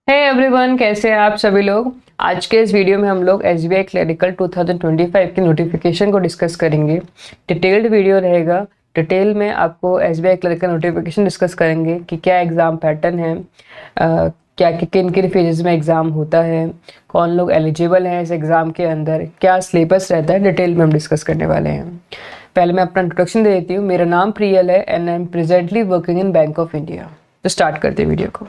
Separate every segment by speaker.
Speaker 1: Hey everyone, कैसे हैं आप सभी लोग। आज के इस वीडियो में हम लोग एसबीआई क्लरिकल 2025 की नोटिफिकेशन को डिस्कस करेंगे। डिटेल्ड वीडियो रहेगा। डिटेल में आपको एसबीआई क्लरिकल नोटिफिकेशन डिस्कस करेंगे कि क्या एग्ज़ाम पैटर्न है, क्या किन किन फेजेस में एग्ज़ाम होता है, कौन लोग एलिजिबल हैं इस एग्ज़ाम के अंदर, क्या सिलेबस रहता है, डिटेल में हम डिस्कस करने वाले हैं। पहले मैं अपना इंट्रोडक्शन दे देती हूँ। मेरा नाम प्रियल है and I am presently working in bank of India. तो स्टार्ट करते हैं वीडियो को।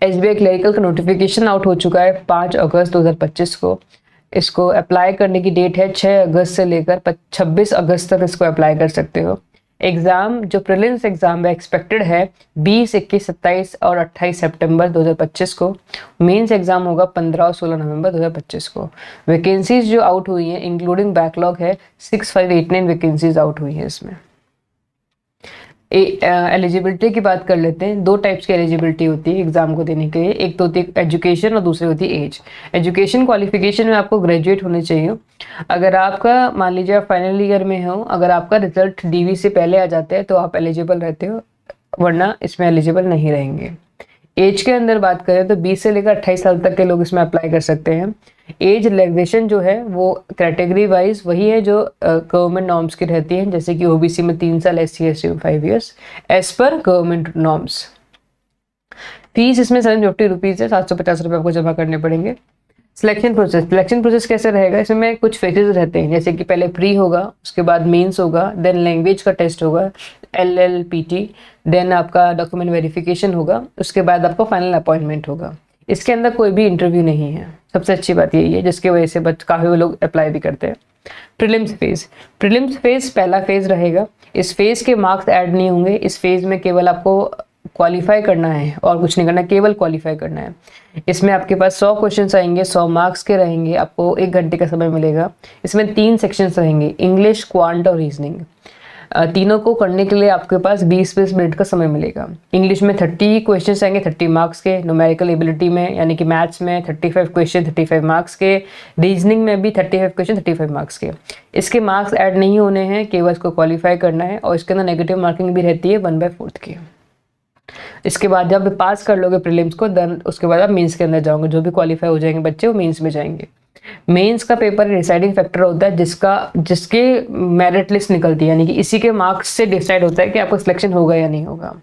Speaker 1: एसबीआई क्लरिकल का नोटिफिकेशन आउट हो चुका है 5 अगस्त 2025 को। इसको अप्लाई करने की डेट है 6 अगस्त से लेकर 26 अगस्त तक इसको अप्लाई कर सकते हो। एग्ज़ाम जो प्रीलिम्स एग्ज़ाम है एक्सपेक्टेड है 20, 21, 27 और 28 सितंबर 2025 को। मेंस एग्ज़ाम होगा 15 और 16 नवंबर 2025 को। वैकेंसीज जो आउट हुई हैं इंक्लूडिंग बैकलॉग है 6589 वैकेंसीज आउट हुई हैं इसमें। एलिजिबिलिटी की बात कर लेते हैं। दो टाइप्स की एलिजिबिलिटी होती है एग्जाम को देने के लिए। एक तो होती है एजुकेशन और दूसरी होती है एज। एजुकेशन क्वालिफिकेशन में आपको ग्रेजुएट होने चाहिए। अगर आपका मान लीजिए आप फाइनल ईयर में हो, अगर आपका रिजल्ट डीवी से पहले आ जाता है तो आप एलिजिबल रहते हो, वरना इसमें एलिजिबल नहीं रहेंगे। एज के अंदर बात करें तो 20 से लेकर 28 साल तक के लोग इसमें अप्लाई कर सकते हैं। एज रिलैक्सेशन जो है वो कैटेगरी वाइज वही है जो गवर्नमेंट नॉर्म्स की रहती है, जैसे कि ओबीसी में 3 साल, एससी एसटी में 5 ईयर्स एज पर गवर्नमेंट नॉर्म्स। फीस इसमें 750 रुपीज़ है, 750 रुपये आपको जमा करने पड़ेंगे। सिलेक्शन प्रोसेस कैसे रहेगा, इसमें कुछ फेजेस रहते हैं, जैसे कि पहले प्री होगा, उसके बाद मेंस होगा, देन लैंग्वेज का टेस्ट होगा LLPT, देन आपका डॉक्यूमेंट वेरिफिकेशन होगा, उसके बाद आपका फाइनल अपॉइंटमेंट होगा। इसके अंदर कोई भी इंटरव्यू नहीं है। सबसे अच्छी बात यही है जिसकी वजह से काफ़ी लोग अप्लाई भी करते हैं। प्रीलिम्स फेज पहला फेज रहेगा। इस फेज के मार्क्स ऐड नहीं होंगे। इस फेज में केवल आपको क्वालिफाई करना है और कुछ नहीं करना, केवल क्वालिफाई करना है। इसमें आपके पास 100 क्वेश्चंस आएंगे, 100 मार्क्स के रहेंगे। आपको 1 घंटे का समय मिलेगा। इसमें 3 सेक्शंस रहेंगे, इंग्लिश, क्वांट और रीजनिंग। तीनों को करने के लिए आपके पास 20-20 मिनट का समय मिलेगा। इंग्लिश में 30 क्वेश्चंस आएंगे 30 मार्क्स के, न्यूमेरिकल एबिलिटी में यानी कि मैथ्स में 35 क्वेश्चन 35 मार्क्स के, रीजनिंग में भी 35 क्वेश्चन 35 मार्क्स के। इसके मार्क्स ऐड नहीं होने हैं, केवल इसको क्वालिफाई करना है और इसके अंदर नेगेटिव मार्किंग भी रहती है 1/4 की। इसके बाद जब पास कर लोगे प्रीलिम्स को, देन उसके बाद आप मेंस के अंदर जाओगे। जो भी क्वालिफाई हो जाएंगे बच्चे वो मेंस में जाएंगे। मेंस का पेपर डिसाइडिंग फैक्टर होता है जिसके मेरिट लिस्ट निकलती है, यानी कि इसी के मार्क्स से डिसाइड होता है कि आपका सिलेक्शन होगा या नहीं होगा।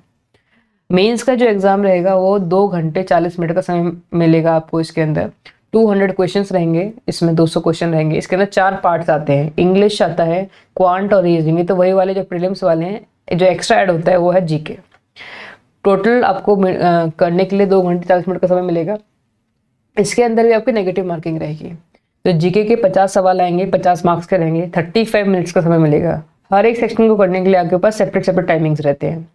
Speaker 1: मेंस का जो एग्जाम रहेगा वो 2 घंटे 40 मिनट का समय मिलेगा आपको। इसके अंदर 200 क्वेश्चंस रहेंगे, इसमें 200 क्वेश्चन रहेंगे। इसके अंदर 4 पार्ट्स आते हैं, इंग्लिश आता है, क्वांट और रीजनिंग। तो वही वाले जो प्रीलिम्स वाले हैं, जो एक्स्ट्रा ऐड होता है वो है जीके। टोटल आपको करने के लिए 2 घंटे 40 मिनट का समय मिलेगा। इसके अंदर भी आपकी नेगेटिव मार्किंग रहेगी। तो जीके के 50 सवाल आएंगे, 50 मार्क्स के रहेंगे, 35 मिनट्स का समय मिलेगा। हर एक सेक्शन को करने के लिए आपके पास सेपरेट टाइमिंग्स रहते हैं।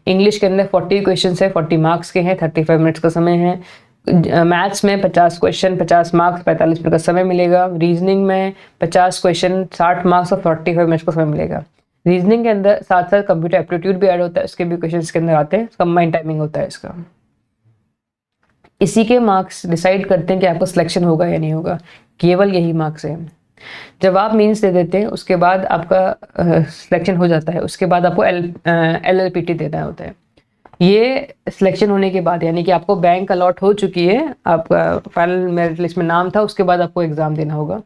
Speaker 1: इंग्लिश के अंदर 40 क्वेश्चन है, 40 मार्क्स के हैं, 35 मिनट्स का समय है। मैथ्स में 50 क्वेश्चन 50 मार्क्स 45 मिनट का समय मिलेगा। रीजनिंग में 50 क्वेश्चन 60 मार्क्स और 45 मिनट्स का समय मिलेगा। रीजनिंग के अंदर साथ साथ कंप्यूटर एप्टीट्यूड भी ऐड होता है, उसके भी क्वेश्चन के अंदर आते हैं। कंबाइंड टाइमिंग होता है इसका। इसी के मार्क्स डिसाइड करते हैं कि आपका सिलेक्शन होगा या नहीं होगा, केवल यही मार्क्स है। जब आप मीन्स दे देते हैं उसके बाद आपका सिलेक्शन हो जाता है। उसके बाद आपको LLPT देना होता है। ये सिलेक्शन होने के बाद, यानी कि आपको बैंक अलॉट हो चुकी है, आपका फाइनल मेरिट लिस्ट में नाम था, उसके बाद आपको एग्ज़ाम देना होगा।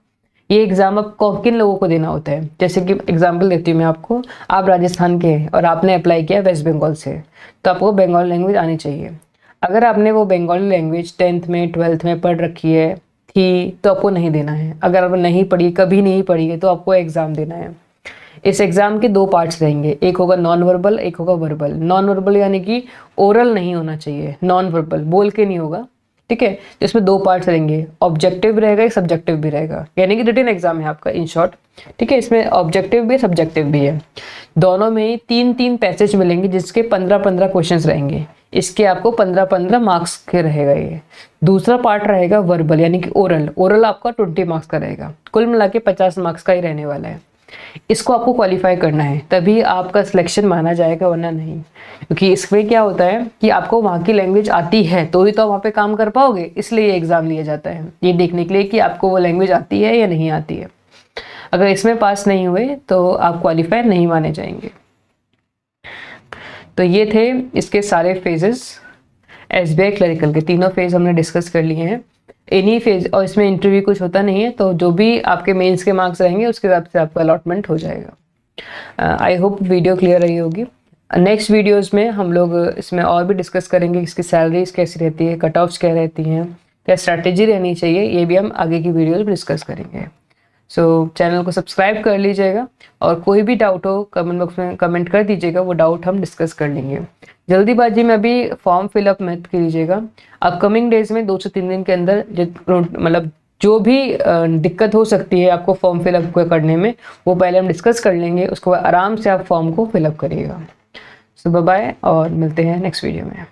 Speaker 1: ये एग्ज़ाम आपको किन लोगों को देना होता है, जैसे कि एग्जांपल देती हूँ मैं आपको। आप राजस्थान के हैं और आपने अप्लाई किया वेस्ट बंगाल से, तो आपको बंगाली लैंग्वेज आनी चाहिए। अगर आपने वो बंगाली लैंग्वेज 10th में 12th में पढ़ रखी है थी तो आपको नहीं देना है। अगर आप नहीं पढ़ी, कभी नहीं पढ़ी है, तो आपको एग्ज़ाम देना है। इस एग्ज़ाम के 2 पार्ट्स रहेंगे, एक होगा नॉन वर्बल, एक होगा वर्बल। नॉन वर्बल यानी कि ओरल नहीं होना चाहिए, नॉन वर्बल बोल के नहीं होगा, ठीक है। इसमें 2 पार्ट्स रहेंगे, ऑब्जेक्टिव रहेगा, एक सब्जेक्टिव भी रहेगा, यानी कि रिटन एग्जाम है आपका इन शॉर्ट, ठीक है। इसमें ऑब्जेक्टिव भी है, सब्जेक्टिव भी है। दोनों में ही 3-3 पैसेज मिलेंगे जिसके 15-15 क्वेश्चंस रहेंगे। इसके आपको 15-15 मार्क्स के रहेगा ये। दूसरा पार्ट रहेगा वर्बल यानी कि ओरल आपका 20 मार्क्स का रहेगा। कुल मिला के 50 मार्क्स का ही रहने वाला है। इसको आपको क्वालिफाई करना है, तभी आपका सिलेक्शन माना जाएगा, वरना नहीं। क्योंकि इसमें क्या होता है कि आपको वहाँ की लैंग्वेज आती है तो ही तो आप वहाँ पे काम कर पाओगे, इसलिए ये एग्ज़ाम लिया जाता है, ये देखने के लिए कि आपको वो लैंग्वेज आती है या नहीं आती है। अगर इसमें पास नहीं हुए तो आप क्वालिफाई नहीं माने जाएंगे। तो ये थे इसके सारे फेजेस। SBI क्लरिकल के तीनों फेज हमने डिस्कस कर लिए हैं। एनी फेज, और इसमें इंटरव्यू कुछ होता नहीं है, तो जो भी आपके मेंस के मार्क्स रहेंगे उसके हिसाब से आपका अलॉटमेंट हो जाएगा। आई होप वीडियो क्लियर रही होगी। नेक्स्ट वीडियोस में हम लोग इसमें और भी डिस्कस करेंगे, इसकी सैलरीज कैसी रहती है, कट ऑफ्स क्या रहती हैं, क्या स्ट्रैटेजी रहनी चाहिए, ये भी हम आगे की वीडियोस में डिस्कस करेंगे। सो चैनल को सब्सक्राइब कर लीजिएगा, और कोई भी डाउट हो कमेंट बॉक्स में कमेंट कर दीजिएगा, वो डाउट हम डिस्कस कर लेंगे। जल्दीबाजी में अभी फॉर्म फिलअप मत कीजिएगा, अपकमिंग डेज में 2 से 3 दिन के अंदर मतलब जो भी दिक्कत हो सकती है आपको फॉर्म फिलअप करने में, वो पहले हम डिस्कस कर लेंगे, उसके बाद आराम से आप फॉर्म को फिलअप करिएगा। सो बाय बाय, और मिलते हैं नेक्स्ट वीडियो में।